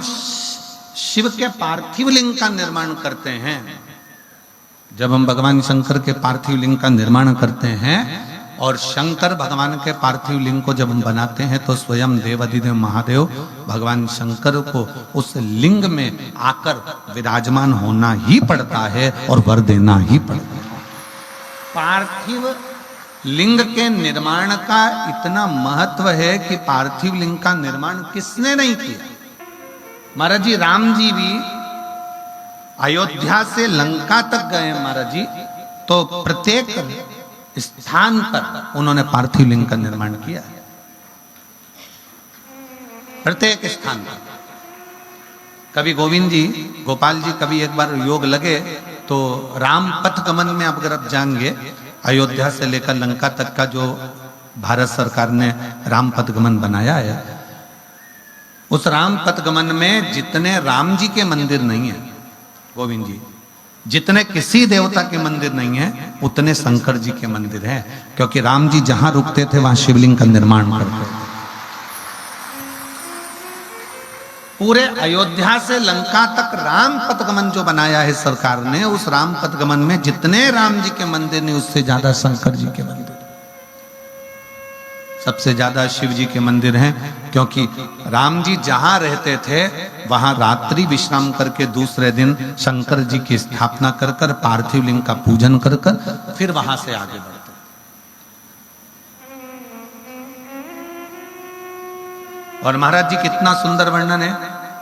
शिव के पार्थिव लिंग का निर्माण करते हैं, जब हम भगवान शंकर के पार्थिव लिंग का निर्माण करते हैं और शंकर भगवान के पार्थिव लिंग को जब हम बनाते हैं तो स्वयं देवाधिदेव महादेव भगवान शंकर को उस लिंग में आकर विराजमान होना ही पड़ता है और वर देना ही पड़ता है। पार्थिव लिंग के निर्माण का इतना महत्व है कि पार्थिव लिंग का निर्माण किसने नहीं किया। महाराज जी, राम जी भी अयोध्या से लंका तक गए महाराज जी, तो प्रत्येक स्थान पर उन्होंने पार्थिव लिंग का निर्माण किया है, प्रत्येक स्थान पर। कभी गोविंद जी, गोपाल जी, कभी एक बार योग लगे तो राम पथ गमन में अगर आप जाएंगे, अयोध्या से लेकर लंका तक का जो भारत सरकार ने राम पथ गमन बनाया है, उस राम पथ गमन में जितने राम जी के मंदिर नहीं है गोविंद जी, जितने किसी देवता के मंदिर नहीं है, उतने शंकर जी के मंदिर हैं, क्योंकि राम जी जहां रुकते थे वहां शिवलिंग का निर्माण करते थे। पूरे अयोध्या से लंका तक राम पथगमन जो बनाया है सरकार ने, उस राम पथगमन में जितने राम जी के मंदिर नहीं, उससे ज्यादा शंकर जी के मंदिर, सबसे ज्यादा शिव जी के मंदिर हैं, क्योंकि राम जी जहां रहते थे वहां रात्रि विश्राम करके दूसरे दिन शंकर जी की स्थापना कर कर पार्थिव लिंग का पूजन कर कर फिर वहां से आगे बढ़ते। और महाराज जी कितना सुंदर वर्णन है,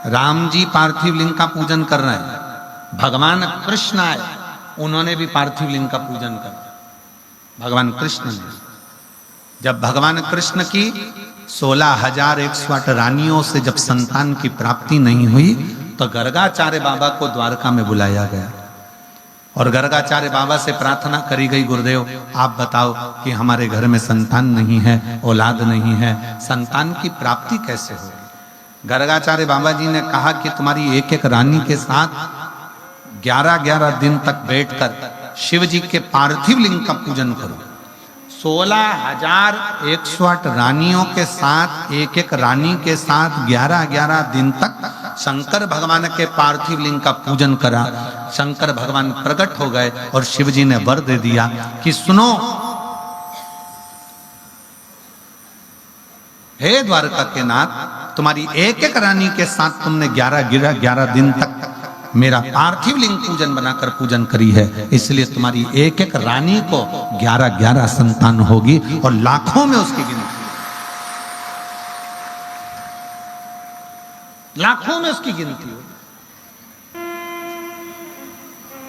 राम जी पार्थिव लिंग का पूजन कर रहे हैं, भगवान कृष्ण आए, उन्होंने भी पार्थिव लिंग का पूजन कर। भगवान कृष्ण ने, जब भगवान कृष्ण की 16,108 रानियों से जब संतान की प्राप्ति नहीं हुई तो गर्गाचार्य बाबा को द्वारका में बुलाया गया और गर्गाचार्य बाबा से प्रार्थना करी गई, गुरुदेव आप बताओ कि हमारे घर में संतान नहीं है, औलाद नहीं है, संतान की प्राप्ति कैसे होगी। गर्गाचार्य बाबा जी ने कहा कि तुम्हारी एक एक रानी के साथ 11-11 दिन तक बैठकर शिव जी के पार्थिव लिंग का पूजन करो। 16,108 रानियों के साथ, एक एक रानी के साथ 11-11 दिन तक शंकर भगवान के पार्थिव लिंग का पूजन करा। शंकर भगवान प्रकट हो गए और शिव जी ने वर दे दिया कि सुनो, हे द्वारका के नाथ, तुम्हारी एक एक रानी के साथ तुमने 11 दिन तक मेरा पार्थिव लिंग पूजन बनाकर पूजन करी है, इसलिए तुम्हारी एक एक रानी को 11 संतान होगी और लाखों में उसकी गिनती, लाखों में उसकी गिनती होगी।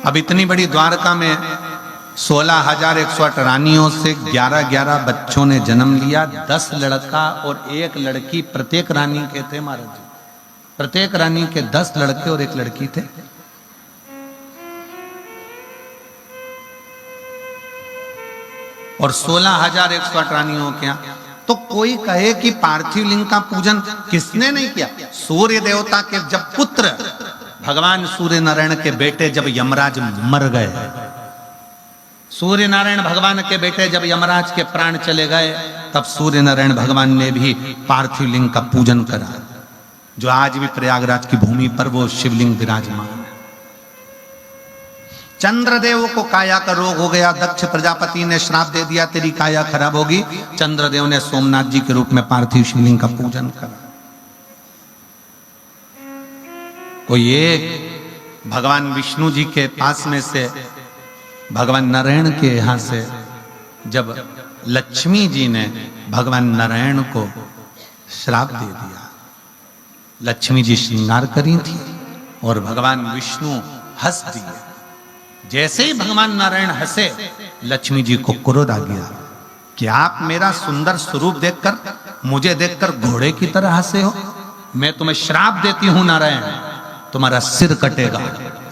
अब इतनी बड़ी द्वारका में 16,108 रानियों से 11 बच्चों ने जन्म लिया, 10 लड़का और 1 लड़की प्रत्येक रानी के थे महाराज जी, प्रत्येक रानी के 10 लड़के और 1 लड़की थे। और 16,108 रानियों के यहाँ तो कोई कहे कि पार्थिव लिंग का पूजन किसने नहीं किया। सूर्य देवता के जब पुत्र भगवान सूर्य नारायण के बेटे जब यमराज मर गए, सूर्य नारायण भगवान के बेटे जब यमराज के प्राण चले गए, तब सूर्य नारायण भगवान ने भी पार्थिव लिंग का पूजन करा, जो आज भी प्रयागराज की भूमि पर वो शिवलिंग विराजमान है। चंद्रदेव को काया का रोग हो गया, दक्ष प्रजापति ने श्राप दे दिया तेरी काया खराब होगी। चंद्रदेव ने सोमनाथ जी के रूप में पार्थिव शिवलिंग का पूजन करा। कोई एक भगवान विष्णु जी के पास में से भगवान नारायण के यहां से जब लक्ष्मी जी ने भगवान नारायण को श्राप दे दिया, लक्ष्मी जी श्रृंगार करी थी और भगवान विष्णु हंस दिए। जैसे ही भगवान नारायण हंसे, लक्ष्मी जी को क्रोध आ गया कि आप मेरा सुंदर स्वरूप देखकर, मुझे देखकर घोड़े की तरह हंसे हो। मैं तुम्हें श्राप देती हूं नारायण, तुम्हारा सिर कटेगा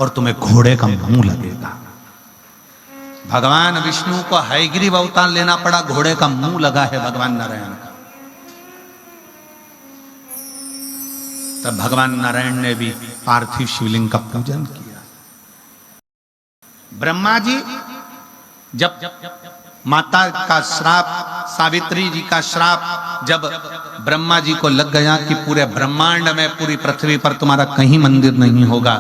और तुम्हें घोड़े का मुंह लगेगा। भगवान विष्णु को हयग्रीव अवतार लेना पड़ा, घोड़े का मुंह लगा है भगवान नारायण का। तब भगवान नारायण ने भी पार्थिव शिवलिंग का पूजन किया। ब्रह्मा जी जब माता का श्राप, सावित्री जी का श्राप जब ब्रह्मा जी को लग गया कि पूरे ब्रह्मांड में, पूरी पृथ्वी पर तुम्हारा कहीं मंदिर नहीं होगा,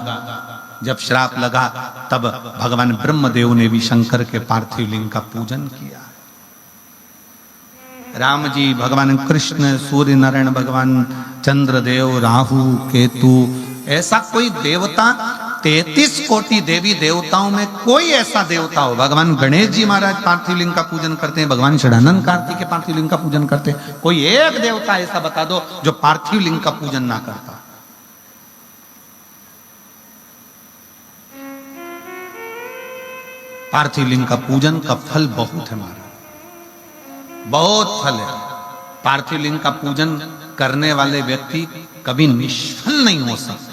जब श्राप लगा तब भगवान ब्रह्मदेव ने भी शंकर के पार्थिव लिंग का पूजन किया। राम जी, भगवान कृष्ण, सूर्य नारायण भगवान, चंद्रदेव, राहु, केतु, ऐसा कोई देवता 33 कोटि देवी देवताओं में कोई ऐसा देवता हो, भगवान गणेश जी महाराज पार्थिव लिंग का पूजन करते हैं, भगवान षडानंद कार्तिक के पार्थिव लिंग का पूजन करते हैं, कोई एक देवता ऐसा बता दो जो पार्थिव लिंग का पूजन ना करता। पार्थिव लिंग का पूजन का फल बहुत है महाराज, बहुत फल है। पार्थिव लिंग का पूजन करने वाले व्यक्ति कभी निष्फल नहीं हो सकते।